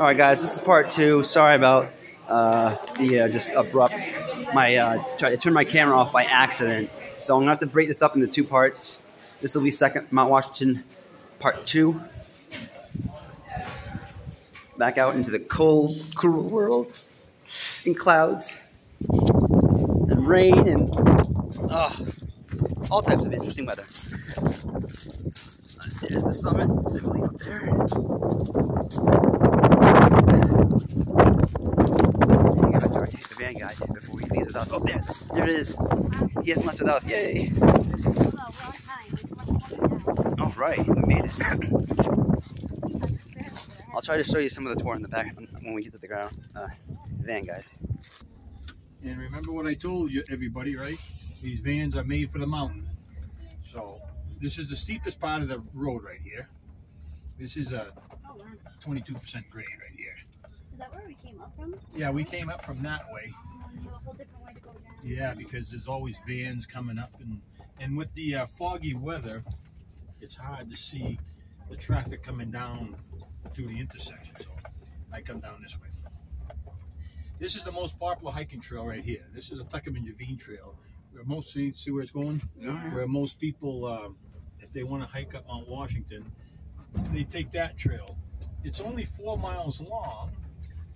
All right, guys, this is part two. Sorry about the just abrupt. I turned my camera off by accident, so I'm gonna have to break this up into two parts. This will be second Mount Washington, part two. Back out into the cold, cruel world, in clouds, and rain, and all types of interesting weather. There's the summit, I believe, up there. I gotta take the van guy before he leaves without us. Oh, there it is. He hasn't left without us. Yay! All right, we made it. I'll try to show you some of the tour in the back when we get to the ground. Van guys. And remember what I told you, everybody, right? These vans are made for the mountain. So this is the steepest part of the road right here. This is a 22% grade right here. Is that where we came up from? Yeah, we came up from that way. You have a whole different way to go down. Yeah, because there's always vans coming up, and with the foggy weather, it's hard to see the traffic coming down through the intersection. So I come down this way. This is the most popular hiking trail right here. This is a Tuckerman Ravine Trail. Where most see where it's going? Yeah. Where most people, if they want to hike up Mount Washington, they take that trail. It's only 4 miles long.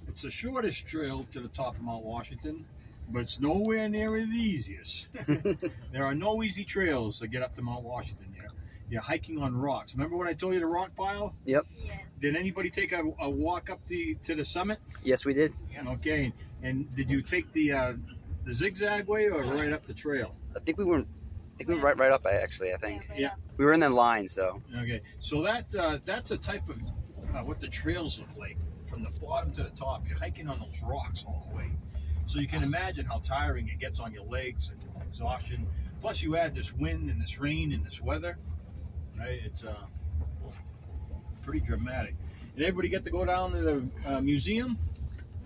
It's the shortest trail to the top of Mount Washington, but it's nowhere near the easiest. There are no easy trails to get up to Mount Washington here. You're hiking on rocks. Remember what I told you, the rock pile? Yep. Yes. Did anybody take a walk up to the summit? Yes, we did. Okay. And did you take the zigzag way or right up the trail? I think we went right up. I think. Yeah. We were in the line, so. Okay. So that's a type of what the trails look like from the bottom to the top. You're hiking on those rocks all the way. So you can imagine how tiring it gets on your legs and exhaustion. Plus you add this wind and this rain and this weather. Right? It's pretty dramatic. Did everybody get to go down to the museum?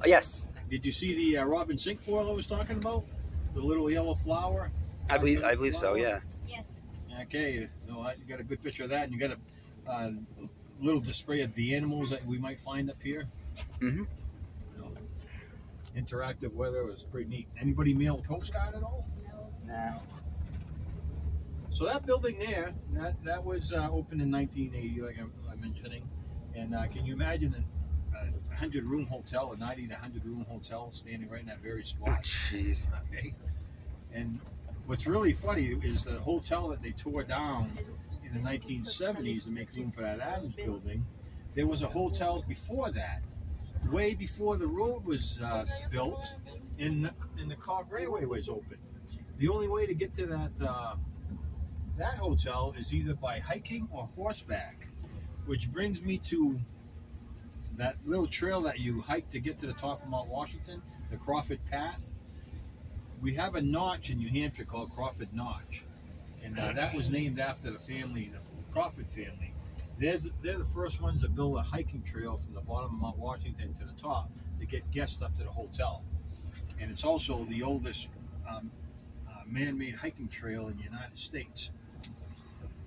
Yes. Did you see the robin cinquefoil I was talking about? The little yellow flower? I believe so, yeah. Yes. Okay, so you got a good picture of that, and you got a little display of the animals that we might find up here. Mm-hmm. Interactive weather was pretty neat. Anybody mail a postcard at all? No. Nah. So that building there, that was opened in 1980, like I'm mentioning. And can you imagine a 100-room hotel, a 90 to 100-room hotel standing right in that very spot? Oh, jeez. Okay. And what's really funny is the hotel that they tore down in the 1970s to make room for that Adams building, there was a hotel before that, way before the road was built, and the Cog Railway was open. The only way to get to that hotel is either by hiking or horseback, which brings me to that little trail that you hike to get to the top of Mount Washington, the Crawford Path. We have a notch in New Hampshire called Crawford Notch, and that was named after the family, the Crawford family. They're the first ones to build a hiking trail from the bottom of Mount Washington to the top to get guests up to the hotel. And it's also the oldest man-made hiking trail in the United States.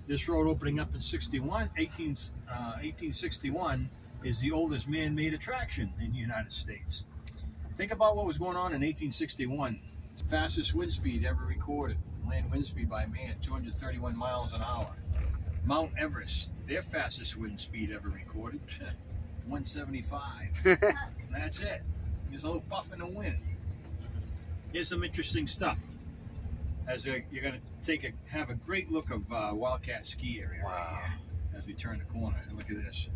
This road opening up in 1861 is the oldest man-made attraction in the United States. Think about what was going on in 1861. Fastest wind speed ever recorded, land wind speed by man, 231 miles an hour. Mount Everest, their fastest wind speed ever recorded, 175. That's it. There's a little puff in the wind. Here's some interesting stuff. As you're going to have a great look of Wildcat Ski Area right here as we turn the corner. And look at this.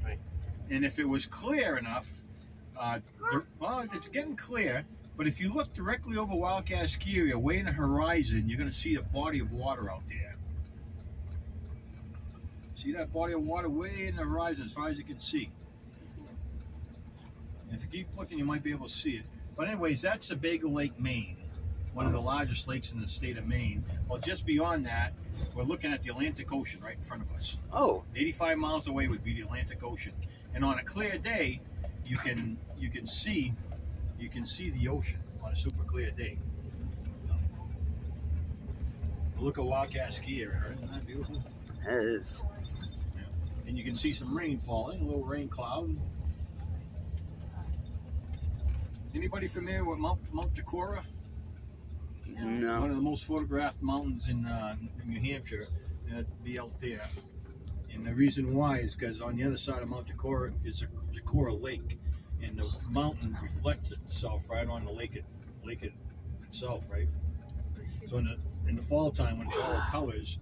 Right. And if it was clear enough, well, it's getting clear. But if you look directly over Wildcat Ski Area, way in the horizon, you're going to see a body of water out there. See that body of water way in the horizon as far as you can see. And if you keep looking, you might be able to see it. But anyways, that's Sebago Lake, Maine. One of the largest lakes in the state of Maine. Well, just beyond that, we're looking at the Atlantic Ocean right in front of us. Oh. 85 miles away would be the Atlantic Ocean. And on a clear day, you can see the ocean on a super clear day. Look at Wildcat Ski Area, isn't that beautiful? It is. And you can see some rain falling, a little rain cloud. Anybody familiar with Mount Jacora? No. One of the most photographed mountains in New Hampshire. It'd be out there. And the reason why is because on the other side of Mount Jacora is a Jacora Lake, and the mountain reflects itself right on the lake itself, right? So in the fall time, when it's all colors,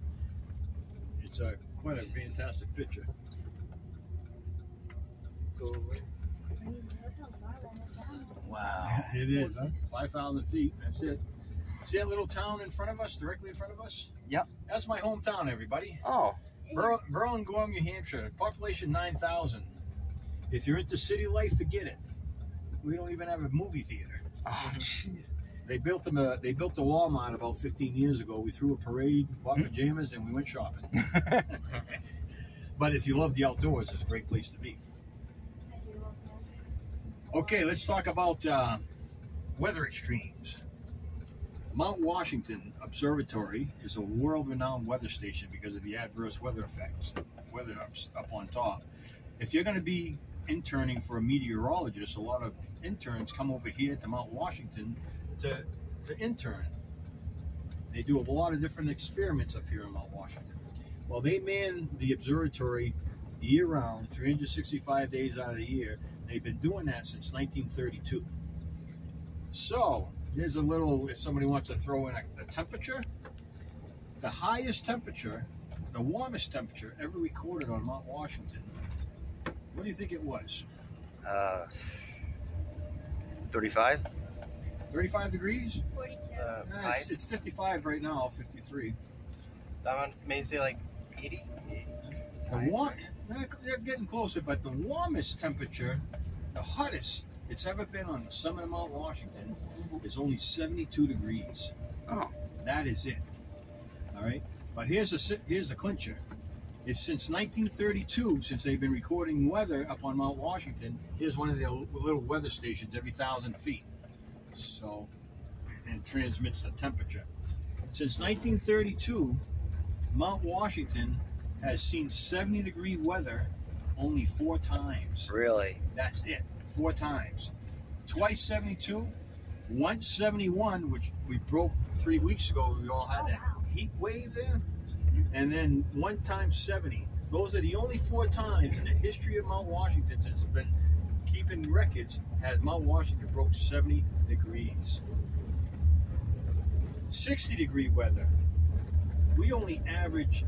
it's quite a fantastic picture. Wow. It is, huh? 5,000 feet. That's it. See that little town in front of us, directly in front of us? Yep. That's my hometown, everybody. Oh. Berlin, Gorham, New Hampshire. Population 9,000. If you're into city life, forget it. We don't even have a movie theater. Oh, jeez. They built a Walmart about 15 years ago. We threw a parade, bought pajamas, and we went shopping. But if you love the outdoors, it's a great place to be. Okay, let's talk about weather extremes. Mount Washington Observatory is a world-renowned weather station because of the adverse weather effects, weather up on top. If you're going to be interning for a meteorologist, a lot of interns come over here to Mount Washington to intern. They do a lot of different experiments up here in Mount Washington. Well, they man the observatory year-round, 365 days out of the year. They've been doing that since 1932. So, here's a little, if somebody wants to throw in a temperature. The highest temperature, the warmest temperature ever recorded on Mount Washington, what do you think it was? 35? 35 degrees? 42. It's 55 right now, 53. Maybe say like 80? They're getting closer, but the warmest temperature, the hottest it's ever been on the summit of Mount Washington is only 72 degrees. Oh. That is it. All right? But here's the clincher. It's since 1932, since they've been recording weather up on Mount Washington. Here's one of their little weather stations every 1,000 feet. So, and it transmits the temperature. Since 1932, Mount Washington has seen 70-degree weather only 4 times. Really? That's it. 4 times. Twice 72, once 71, which we broke 3 weeks ago. We all had that heat wave there. And then 1 time 70. Those are the only 4 times in the history of Mount Washington since it's been keeping records has Mount Washington broke 70 degrees. 60-degree weather. We only average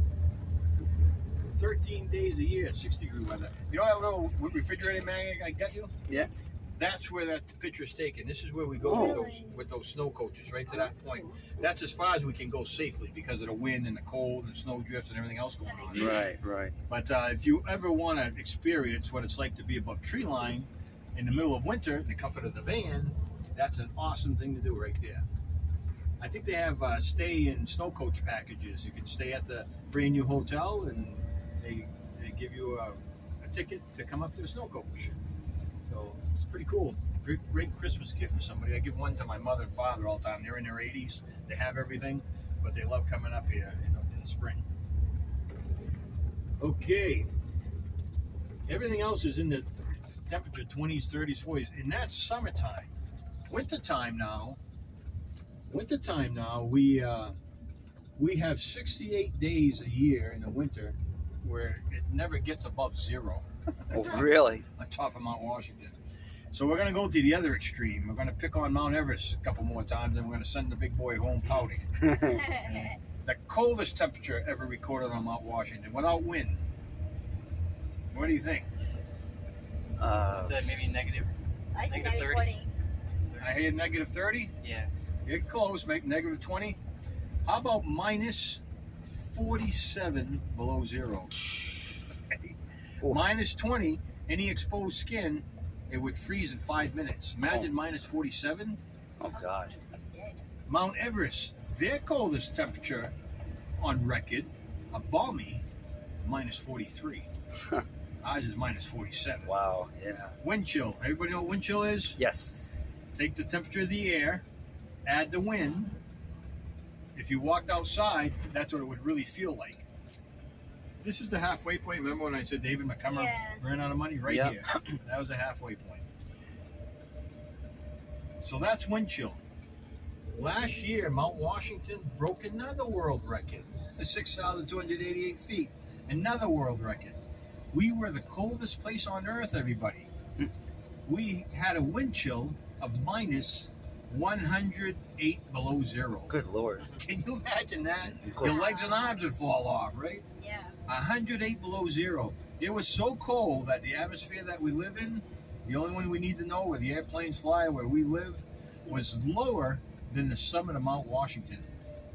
13 days a year at 60-degree weather. You know that little refrigerator magnet I got you? Yeah. That's where that picture's taken. This is where we go with those snow coaches, right to that point. That's as far as we can go safely because of the wind and the cold and snow drifts and everything else going on. Right, right. But if you ever want to experience what it's like to be above tree line in the middle of winter in the comfort of the van, that's an awesome thing to do right there. I think they have stay in snow coach packages. You can stay at the brand new hotel and they give you a ticket to come up to the snow coach. So it's pretty cool. Great Christmas gift for somebody. I give one to my mother and father all the time. They're in their 80s. They have everything, but they love coming up here in the spring. Okay. Everything else is in the temperature 20s, 30s, 40s, and that's summertime. Wintertime now, we have 68 days a year in the winter where it never gets above 0. Oh, really? On top of Mount Washington. So we're going to go to the other extreme. We're going to pick on Mount Everest a couple more times, and we're going to send the big boy home pouting. The coldest temperature ever recorded on Mount Washington without wind. What do you think? Is that maybe negative? I said Negative 30? 20. I hear negative 30. Yeah. Get close, make negative 20. How about minus 47 below 0? Oh. Minus 20, any exposed skin, it would freeze in 5 minutes. Imagine minus 47. Oh, God. Mount Everest, their coldest temperature on record, a balmy, minus 43. Ours is minus 47. Wow, yeah. Wind chill. Everybody know what wind chill is? Yes. Take the temperature of the air, add the wind. If you walked outside, that's what it would really feel like. This is the halfway point. Remember when I said David McCumber ran out of money? Right here. That was the halfway point. So that's wind chill. Last year, Mount Washington broke another world record, 6,288 feet. Another world record. We were the coldest place on Earth, everybody. We had a wind chill of minus 108 below zero. Good Lord. Can you imagine that? Your legs and arms would fall off, right? Yeah. 108 below zero. It was so cold that the atmosphere that we live in, the only one we need to know where the airplanes fly, where we live, was lower than the summit of Mount Washington.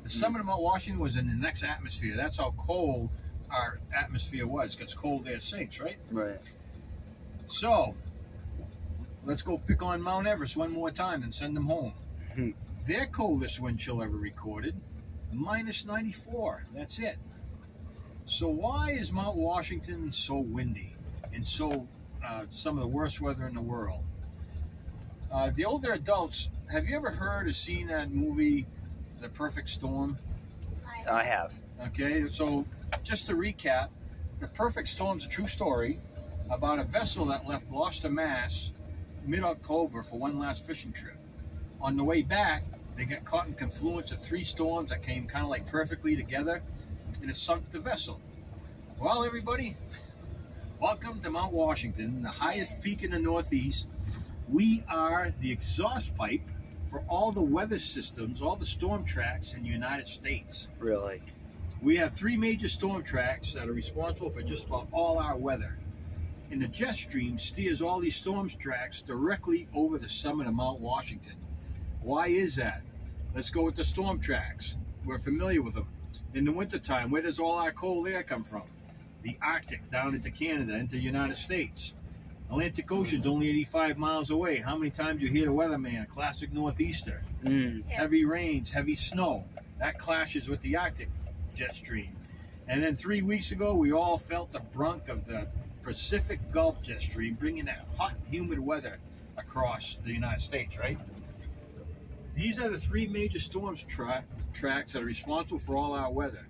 The summit of Mount Washington was in the next atmosphere. That's how cold our atmosphere was, because cold air sinks, right? Right. So, let's go pick on Mount Everest one more time and send them home. Their coldest wind chill ever recorded, minus 94. That's it. So why is Mount Washington so windy and so some of the worst weather in the world? The older adults, have you ever heard or seen that movie, The Perfect Storm? I have. Okay, so just to recap, The Perfect Storm's a true story about a vessel that left Gloucester, Mass, mid-October for one last fishing trip. On the way back, they got caught in confluence of 3 storms that came kind of like perfectly together, and it sunk the vessel. Well, everybody, welcome to Mount Washington, the highest peak in the Northeast. We are the exhaust pipe for all the weather systems, all the storm tracks in the United States. Really? We have 3 major storm tracks that are responsible for just about all our weather. And the jet stream steers all these storm tracks directly over the summit of Mount Washington. Why is that? Let's go with the storm tracks. We're familiar with them. In the wintertime, where does all our cold air come from? The Arctic, down into Canada, into the United States. Atlantic Ocean's only 85 miles away. How many times you hear the weatherman, a classic northeaster? Heavy rains, heavy snow. That clashes with the Arctic jet stream. And then 3 weeks ago, we all felt the brunt of the Pacific Gulf jet stream, bringing that hot, humid weather across the United States, right? These are the 3 major storms tracks that are responsible for all our weather.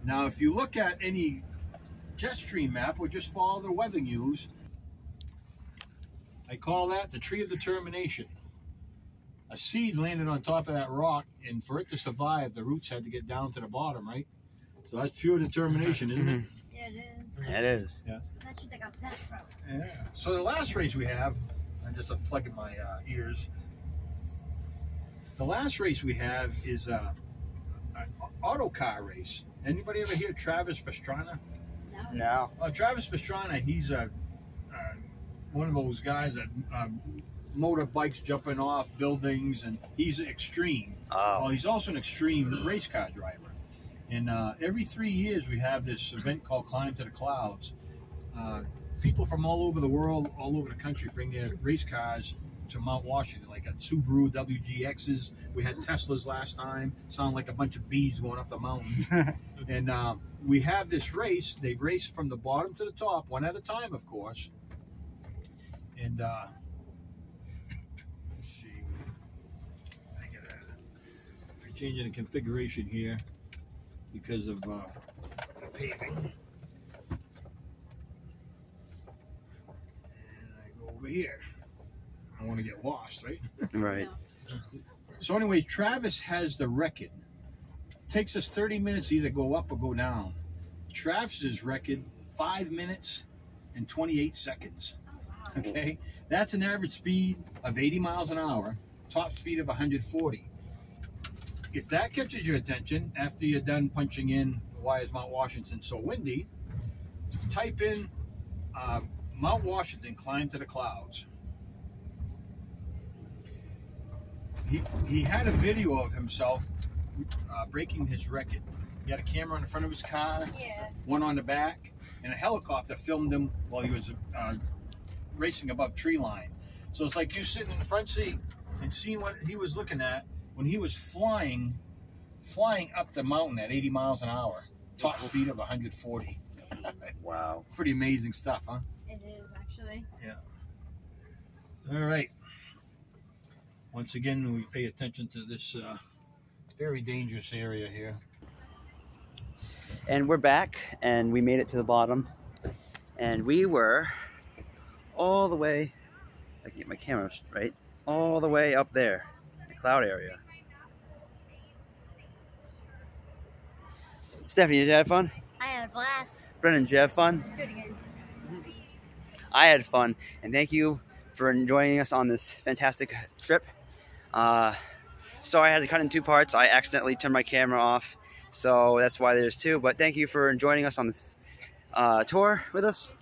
Now, if you look at any jet stream map or just follow the weather news, I call that the tree of determination. A seed landed on top of that rock, and for it to survive, the roots had to get down to the bottom, right? So that's pure determination, isn't it? Yeah, it is. It is. Yeah. That's just like a pet pro. Yeah. So the last race we have, I'm just unplugging my ears. The last race we have is an auto car race. Anybody ever hear Travis Pastrana? No. Travis Pastrana, he's one of those guys that motorbikes jumping off buildings, and he's extreme. Oh. Well, he's also an extreme race car driver. And every 3 years we have this event called Climb to the Clouds. People from all over the world, all over the country, bring their race cars to Mount Washington, like a Subaru WGXs. We had Teslas last time. Sound like a bunch of bees going up the mountain. And we have this race. They race from the bottom to the top, one at a time, of course. And let's see. I'm changing the configuration here because of paving. And I go over here. I don't want to get lost, right? Right. So anyway, Travis has the record. Takes us 30 minutes to either go up or go down. Travis's record, 5 minutes and 28 seconds. Okay, that's an average speed of 80 miles an hour, top speed of 140. If that catches your attention after you're done punching in why is Mount Washington so windy, type in Mount Washington climb to the clouds. He had a video of himself breaking his record. He had a camera on the front of his car, one on the back, and a helicopter filmed him while he was racing above tree line. So it's like you sitting in the front seat and seeing what he was looking at when he was flying up the mountain at 80 miles an hour, top speed of 140. Wow. Pretty amazing stuff, huh? It is, actually. Yeah. All right. Once again, we pay attention to this very dangerous area here. And we're back, and we made it to the bottom. And we were all the way, I can get my camera right, all the way up there, the cloud area. Stephanie, did you have fun? I had a blast. Brennan, did you have fun? Let's do it again. I had fun, and thank you for joining us on this fantastic trip. Sorry I had to cut in 2 parts. I accidentally turned my camera off, so that's why there's 2. But thank you for joining us on this tour with us,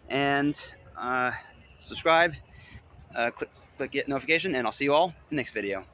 and subscribe, click get notification, and I'll see you all in the next video.